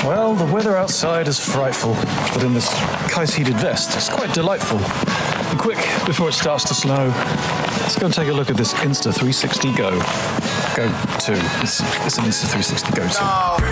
Well, the weather outside is frightful, but in this ice-heated vest, it's quite delightful. And quick, before it starts to snow, let's go and take a look at this Insta360 Go. Go 2. It's an Insta360 Go 2.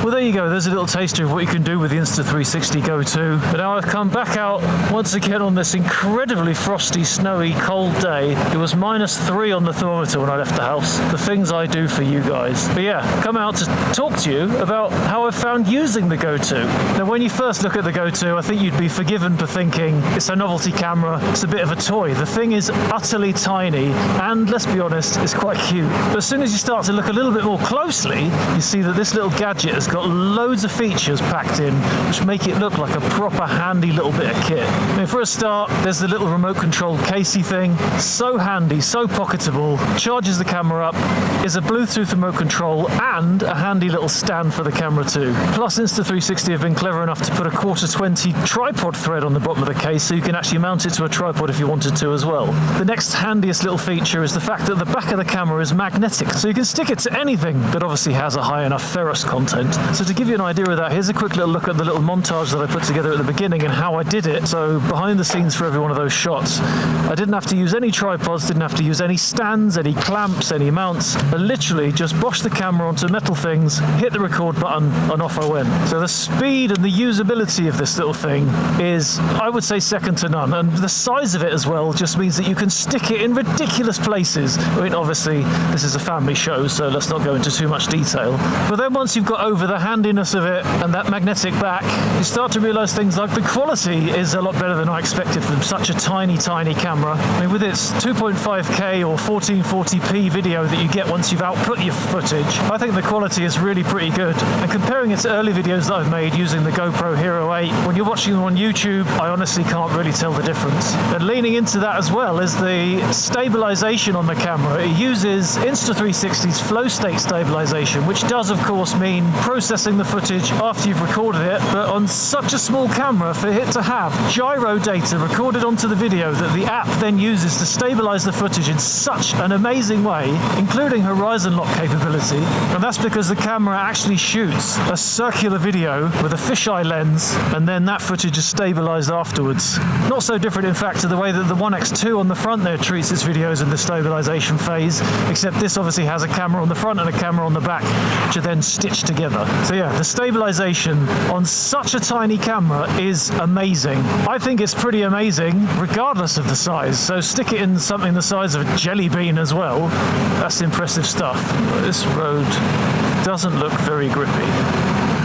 Well, there you go. There's a little taster of what you can do with the Insta360 Go 2. But now I've come back out once again on this incredibly frosty, snowy, cold day. It was -3 on the thermometer when I left the house. The things I do for you guys. But yeah, come out to talk to you about how I found using the Go 2. Now, when you first look at the Go 2, I think you'd be forgiven for thinking it's a novelty camera, it's a bit of a toy. The thing is utterly tiny, and let's be honest, it's quite cute. But as soon as you start to look a little bit more closely, you see that this little gadget has got loads of features packed in which make it look like a proper handy little bit of kit. I mean, for a start, there's the little remote controlled casey thing. So handy, so pocketable, charges the camera up, is a Bluetooth remote control, and a handy little stand for the camera too. Plus, Insta360 have been clever enough to put a 1/4-20 tripod thread on the bottom of the case so you can actually mount it to a tripod if you wanted to as well. The next handiest little feature is the fact that the back of the camera is magnetic, so you can stick it to anything that obviously has a high enough ferrous content. So to give you an idea of that, here's a quick little look at the little montage that I put together at the beginning and how I did it. So behind the scenes for every one of those shots, I didn't have to use any tripods, didn't have to use any stands, any clamps, any mounts. I literally just boshed the camera onto metal things, hit the record button, and off I went. So the speed and the usability of this little thing is, I would say, second to none. And the size of it as well just means that you can stick it in ridiculous places. I mean, obviously, this is a family show, so let's not go into too much detail. But then once you've got over the handiness of it and that magnetic back, you start to realize things like the quality is a lot better than I expected from such a tiny camera. I mean, with its 2.5K or 1440p video that you get once you've output your footage, I think the quality is really pretty good. And comparing it to early videos that I've made using the GoPro Hero 8, when you're watching them on YouTube, I honestly can't really tell the difference. And leaning into that as well is the stabilization on the camera. It uses Insta360's flow state stabilization, which does of course mean processing the footage after you've recorded it, but on such a small camera, for it to have gyro data recorded onto the video that the app then uses to stabilize the footage in such an amazing way, including horizon lock capability. And that's because the camera actually shoots a circular video with a fisheye lens, and then that footage is stabilized afterwards. Not so different, in fact, to the way that the 1X2 on the front there treats its videos in the stabilization phase, except this obviously has a camera on the front and a camera on the back, which are then stitched together. So yeah, the stabilization on such a tiny camera is amazing. I think it's pretty amazing regardless of the size. So stick it in something the size of a jelly bean as well. That's impressive stuff. This road doesn't look very grippy.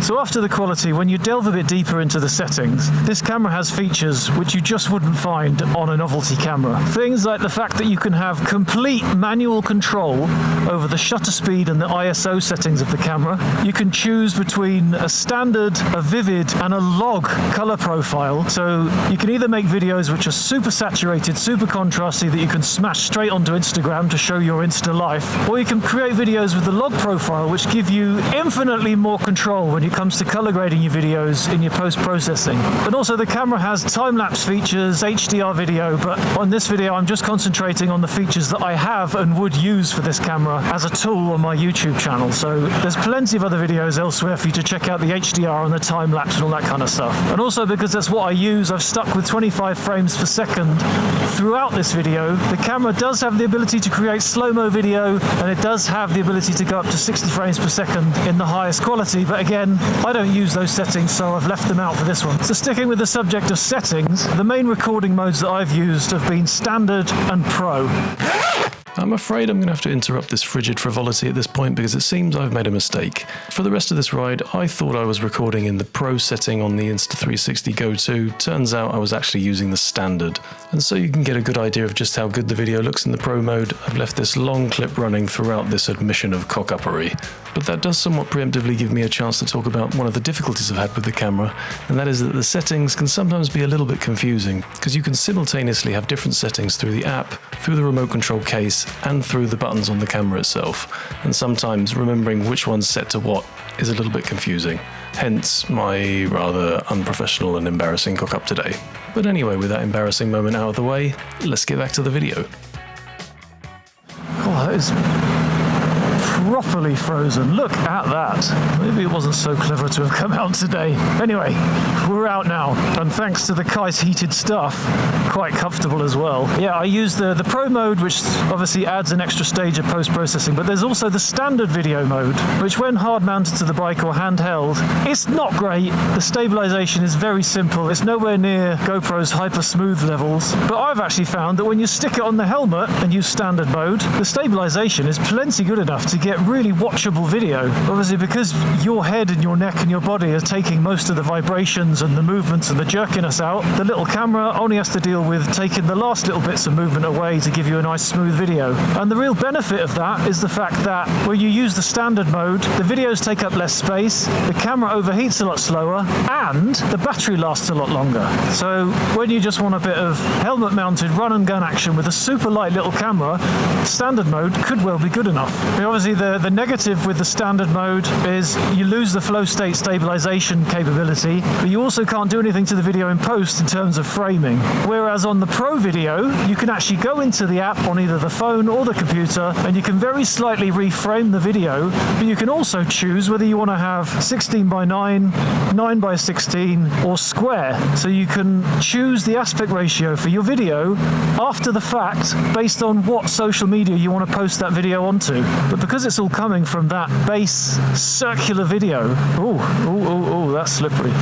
So after the quality, when you delve a bit deeper into the settings, this camera has features which you just wouldn't find on a novelty camera. Things like the fact that you can have complete manual control over the shutter speed and the ISO settings of the camera. You can choose between a standard, a vivid, and a log color profile. So you can either make videos which are super saturated, super contrasty that you can smash straight onto Instagram to show your Insta life, or you can create videos with the log profile which give you infinitely more control when you it comes to color grading your videos in your post-processing. And also the camera has time-lapse features, HDR video, but on this video I'm just concentrating on the features that I have and would use for this camera as a tool on my YouTube channel. So there's plenty of other videos elsewhere for you to check out the HDR and the time-lapse and all that kind of stuff. And also because that's what I use, I've stuck with 25 frames per second throughout this video. The camera does have the ability to create slow-mo video, and it does have the ability to go up to 60 frames per second in the highest quality, but again, I don't use those settings, so I've left them out for this one. So sticking with the subject of settings, the main recording modes that I've used have been Standard and Pro. I'm afraid I'm going to have to interrupt this frigid frivolity at this point because it seems I've made a mistake. For the rest of this ride, I thought I was recording in the Pro setting on the Insta360 Go 2. Turns out I was actually using the Standard. And so you can get a good idea of just how good the video looks in the Pro mode, I've left this long clip running throughout this admission of cock-uppery. But that does somewhat preemptively give me a chance to talk about one of the difficulties I've had with the camera, and that is that the settings can sometimes be a little bit confusing, because you can simultaneously have different settings through the app, through the remote control case, and through the buttons on the camera itself, and sometimes remembering which one's set to what is a little bit confusing. Hence my rather unprofessional and embarrassing cock-up today. But anyway, with that embarrassing moment out of the way, let's get back to the video. Oh, that is properly frozen. Look at that. Maybe it wasn't so clever to have come out today. Anyway, we're out now, and thanks to the Kai's heated stuff, quite comfortable as well. Yeah, I use the Pro mode, which obviously adds an extra stage of post-processing, but there's also the Standard video mode, which when hard mounted to the bike or handheld, it's not great. The stabilization is very simple. It's nowhere near GoPro's hyper smooth levels, but I've actually found that when you stick it on the helmet and use Standard mode, the stabilization is plenty good enough to get really watchable video. Obviously, because your head and your neck and your body are taking most of the vibrations and the movements and the jerkiness out, the little camera only has to deal with taking the last little bits of movement away to give you a nice smooth video. And the real benefit of that is the fact that when you use the Standard mode, the videos take up less space, the camera overheats a lot slower, and the battery lasts a lot longer. So when you just want a bit of helmet mounted run and gun action with a super light little camera, Standard mode could well be good enough. I mean, obviously the negative with the Standard mode is you lose the flow state stabilization capability, but you also can't do anything to the video in post in terms of framing. Whereas on the Pro video, you can actually go into the app on either the phone or the computer, and you can very slightly reframe the video, but you can also choose whether you want to have 16 by 9, 9 by 16, or square. So you can choose the aspect ratio for your video after the fact based on what social media you want to post that video onto. But because it's all coming from that base circular video, oh, that's slippery.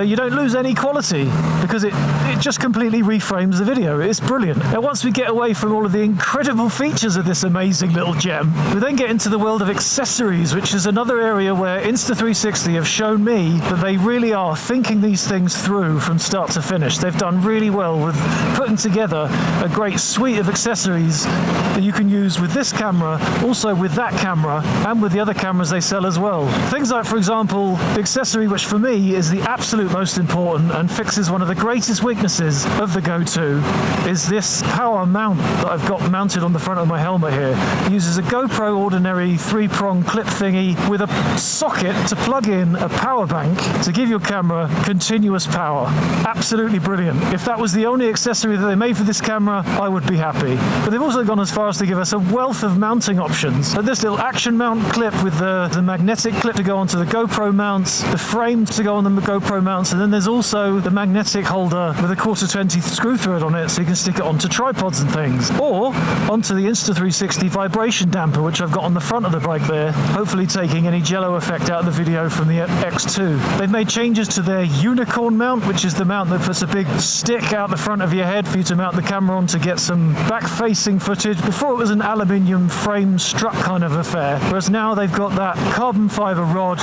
You don't lose any quality because it just completely reframes the video. It's brilliant. Now, once we get away from all of the incredible features of this amazing little gem, we then get into the world of accessories, which is another area where Insta360 have shown me that they really are thinking these things through from start to finish. They've done really well with putting together a great suite of accessories that you can use with this camera, also with that camera, and with the other cameras they sell as well. Things like, for example, the accessory which for me is the absolute most important and fixes one of the greatest weaknesses of the Go 2 is this power mount that I've got mounted on the front of my helmet here. It uses a GoPro ordinary 3-prong clip thingy with a socket to plug in a power bank to give your camera continuous power. Absolutely brilliant. If that was the only accessory that they made for this camera, I would be happy. But they've also gone as far as to give us a wealth of mounting options. So this little action mount clip with the magnetic clip to go onto the GoPro mounts, the frame to go on the GoPro mounts, and then there's also the magnetic holder with a 1/4-20 screw thread on it so you can stick it onto tripods and things, or onto the Insta360 vibration damper which I've got on the front of the bike there, hopefully taking any jello effect out of the video from the X2. They've made changes to their unicorn mount, which is the mount that puts a big stick out the front of your head for you to mount the camera on to get some back-facing footage. Before it was an aluminium frame strut kind of affair, whereas now they've got that carbon fiber rod,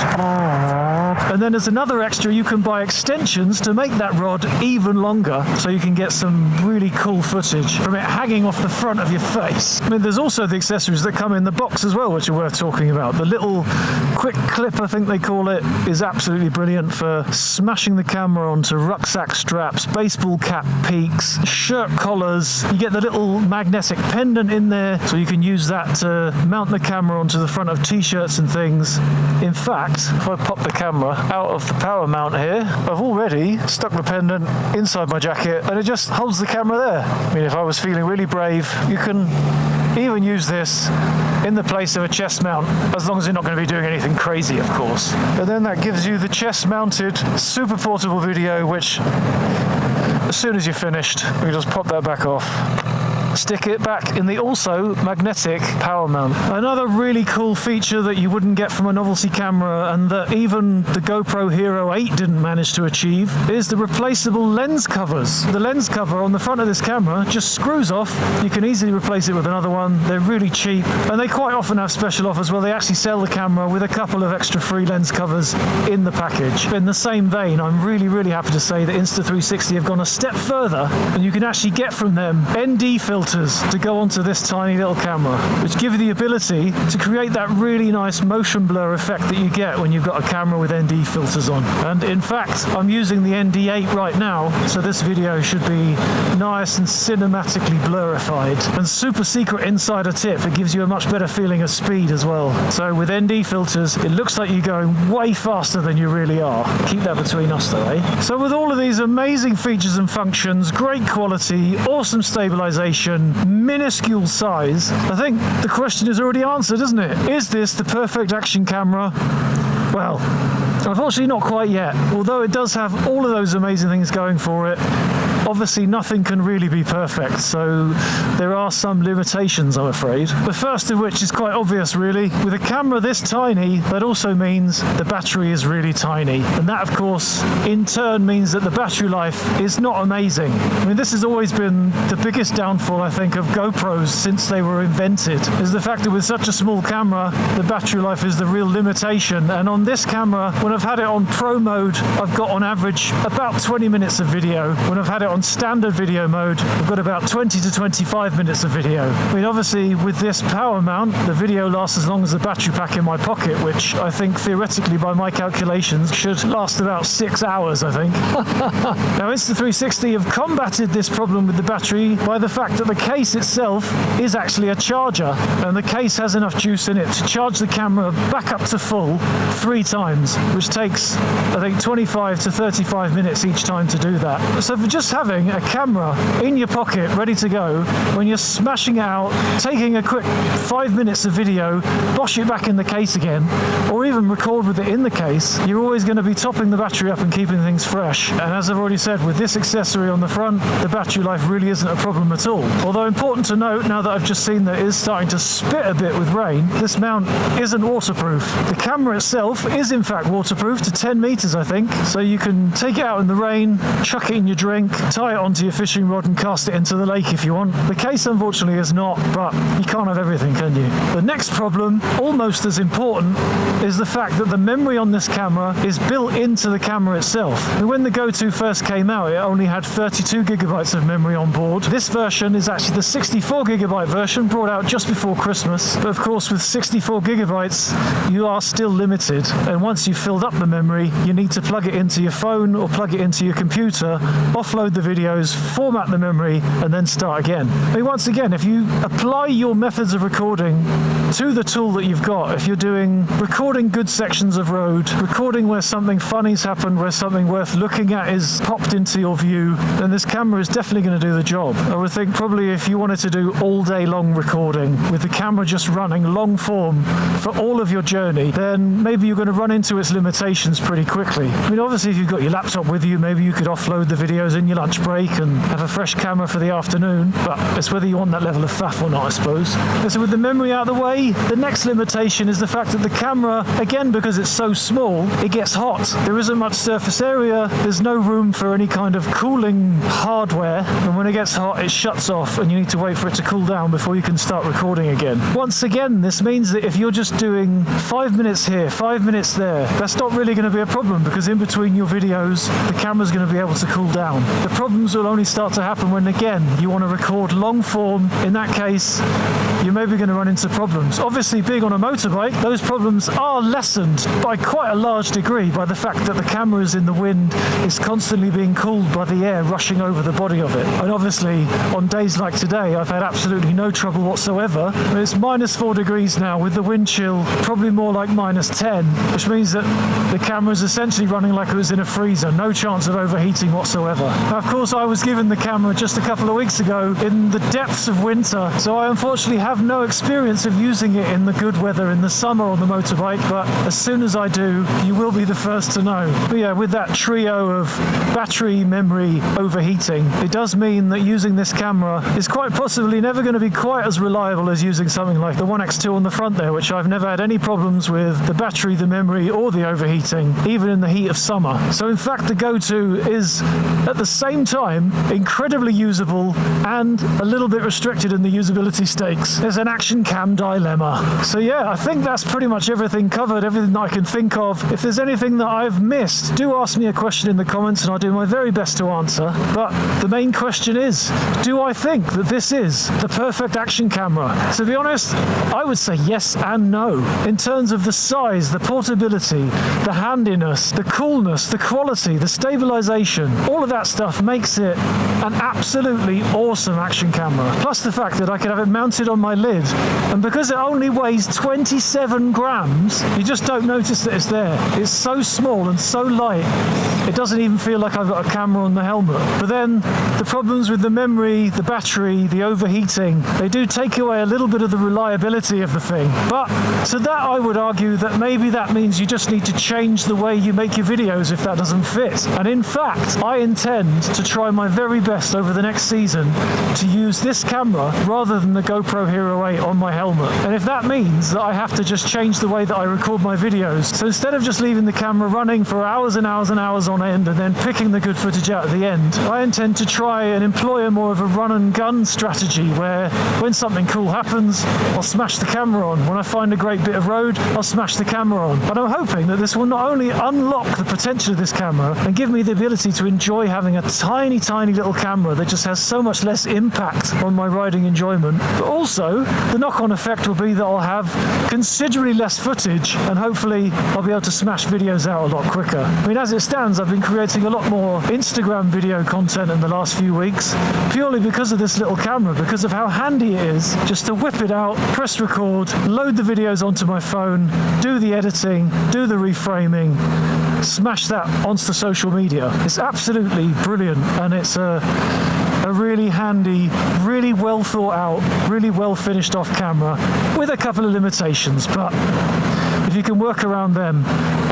and then there's another extra, you can buy extensions to make that rod even longer so you can get some really cool footage from it hanging off the front of your face. I mean, there's also the accessories that come in the box as well, which are worth talking about. The little quick clip, I think they call it, is absolutely brilliant for smashing the camera onto rucksack straps, baseball cap peaks, shirt collars. You get the little magnetic pendant in there so you can use that to mount the camera onto the front of t-shirts and things. In fact, if I pop the camera out of the power mount here, I've already stuck the pendant inside my jacket and it just holds the camera there. I mean, if I was feeling really brave, you can even use this in the place of a chest mount, as long as you're not going to be doing anything crazy, of course. And then that gives you the chest mounted super portable video, which as soon as you're finished, you can just pop that back off. Stick it back in the also magnetic power mount. Another really cool feature that you wouldn't get from a novelty camera, and that even the GoPro Hero 8 didn't manage to achieve, is the replaceable lens covers. The lens cover on the front of this camera just screws off. You can easily replace it with another one. They're really cheap, and they quite often have special offers where they actually sell the camera with a couple of extra free lens covers in the package. In the same vein, I'm really happy to say that Insta360 have gone a step further, and you can actually get from them ND filters to go onto this tiny little camera, which give you the ability to create that really nice motion blur effect that you get when you've got a camera with ND filters on. And in fact, I'm using the ND8 right now, so this video should be nice and cinematically blurified. And super secret insider tip, it gives you a much better feeling of speed as well. So with ND filters, it looks like you're going way faster than you really are. Keep that between us though, eh? So with all of these amazing features and functions, great quality, awesome stabilization, minuscule size, I think the question is already answered, isn't it? Is this the perfect action camera? Well, unfortunately not quite yet. Although it does have all of those amazing things going for it, obviously nothing can really be perfect, so there are some limitations, I'm afraid. The first of which is quite obvious, really. With a camera this tiny, that also means the battery is really tiny. And that, of course, in turn means that the battery life is not amazing. I mean, this has always been the biggest downfall, I think, of GoPros since they were invented, is the fact that with such a small camera, the battery life is the real limitation. And on this camera, when I've had it on Pro mode, I've got on average about 20 minutes of video. When I've had it on standard video mode, I've got about 20 to 25 minutes of video. I mean, obviously with this power mount, the video lasts as long as the battery pack in my pocket, which I think theoretically by my calculations should last about 6 hours, I think. Now Insta360 have combated this problem with the battery by the fact that the case itself is actually a charger, and the case has enough juice in it to charge the camera back up to full 3 times, which takes, I think, 25 to 35 minutes each time to do that. So for just having a camera in your pocket ready to go, when you're smashing it out, taking a quick 5 minutes of video, bosh it back in the case again, or even record with it in the case, you're always going to be topping the battery up and keeping things fresh. And as I've already said, with this accessory on the front, the battery life really isn't a problem at all. Although important to note, now that I've just seen that it is starting to spit a bit with rain, this mount isn't waterproof. The camera itself is in fact waterproof to 10 meters, I think, so you can take it out in the rain, chuck it in your drink, tie it onto your fishing rod and cast it into the lake if you want. The case unfortunately is not, but you can't have everything, can you? The next problem, almost as important, is the fact that the memory on this camera is built into the camera itself. And when the Go 2 first came out, it only had 32 gigabytes of memory on board. This version is actually the 64 gigabyte version, brought out just before Christmas. But of course, with 64 gigabytes, you are still limited. And once you've filled up the memory, you need to plug it into your phone or plug it into your computer, offload the videos, format the memory, and then start again. I mean, once again, if you apply your methods of recording to the tool that you've got, if you're doing recording good sections of road, recording where something funny's happened, where something worth looking at is popped into your view, then this camera is definitely going to do the job. I would think probably if you wanted to do all day long recording with the camera just running long form for all of your journey, then maybe you're going to run into its limitations pretty quickly. I mean, obviously if you've got your laptop with you, maybe you could offload the videos in your lunch break and have a fresh camera for the afternoon, but it's whether you want that level of faff or not, I suppose. And so with the memory out of the way, the next limitation is the fact that the camera, again because it's so small, it gets hot. There isn't much surface area, there's no room for any kind of cooling hardware, and when it gets hot it shuts off and you need to wait for it to cool down before you can start recording again. Once again, this means that if you're just doing 5 minutes here, 5 minutes there, that's not really going to be a problem, because in between your videos the camera's going to be able to cool down. The problems will only start to happen when, again, you want to record long form. In that case, you're maybe going to run into problems. Obviously, being on a motorbike, those problems are lessened by quite a large degree by the fact that the camera is in the wind, is constantly being cooled by the air rushing over the body of it. And obviously, on days like today, I've had absolutely no trouble whatsoever. I mean, it's -4 degrees now with the wind chill, probably more like -10, which means that the camera is essentially running like it was in a freezer, no chance of overheating whatsoever. Now, of course, I was given the camera just a couple of weeks ago in the depths of winter, so I unfortunately have no experience of using it in the good weather in the summer on the motorbike, but as soon as I do, you will be the first to know. But yeah, with that trio of battery, memory, overheating, it does mean that using this camera is quite possibly never going to be quite as reliable as using something like the One X2 on the front there, which I've never had any problems with the battery, the memory, or the overheating, even in the heat of summer. So in fact, the Go 2 is at the same time incredibly usable and a little bit restricted in the usability stakes. There's an action cam dilemma. So yeah, I think that's pretty much everything covered, everything that I can think of. If there's anything that I've missed, do ask me a question in the comments and I'll do my very best to answer. But the main question is, do I think that this is the perfect action camera? To be honest, I would say yes and no. In terms of the size, the portability, the handiness, the coolness, the quality, the stabilization, all of that stuff makes it an absolutely awesome action camera. Plus the fact that I can have it mounted on my lid, and because it only weighs 27 grams, you just don't notice that it's there. It's so small and so light, it doesn't even feel like I've got a camera on the helmet. But then the problems with the memory, the battery, the overheating, they do take away a little bit of the reliability of the thing. But to that I would argue that maybe that means you just need to change the way you make your videos if that doesn't fit. And in fact, I intend to try my very best over the next season to use this camera rather than the GoPro Hero 8 on my helmet. And if that means that I have to just change the way that I record my videos, so instead of just leaving the camera running for hours and hours and hours on end and then picking the good footage out at the end, I intend to try and employ a more of a run and gun strategy where when something cool happens, I'll smash the camera on. When I find a great bit of road, I'll smash the camera on. And I'm hoping that this will not only unlock the potential of this camera and give me the ability to enjoy having a tiny, tiny little camera that just has so much less impact on my riding enjoyment, but also the knock-on effect will be that I'll have considerably less footage and hopefully I'll be able to smash videos out a lot quicker. I mean, as it stands, I've been creating a lot more Instagram video content in the last few weeks purely because of this little camera, because of how handy it is just to whip it out, press record, load the videos onto my phone, do the editing, do the reframing, smash that onto social media. It's absolutely brilliant, and it's a really handy, really well thought out, really well finished off camera with a couple of limitations, but if you can work around them,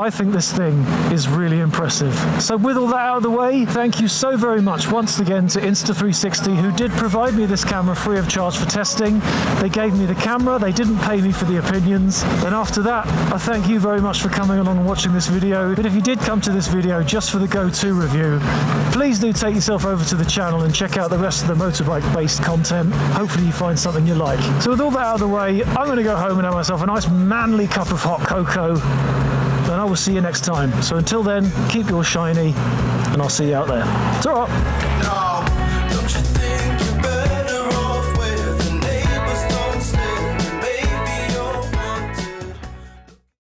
I think this thing is really impressive. So with all that out of the way, thank you so very much once again to Insta360, who did provide me this camera free of charge for testing. They gave me the camera, they didn't pay me for the opinions. And after that, I thank you very much for coming along and watching this video. But if you did come to this video just for the Go 2 review, please do take yourself over to the channel and check out the rest of the motorbike-based content. Hopefully you find something you like. So with all that out of the way, I'm going to go home and have myself a nice manly cup of hot cocoa, and I will see you next time. So until then, keep yours shiny, and I'll see you out there. Ta-ra!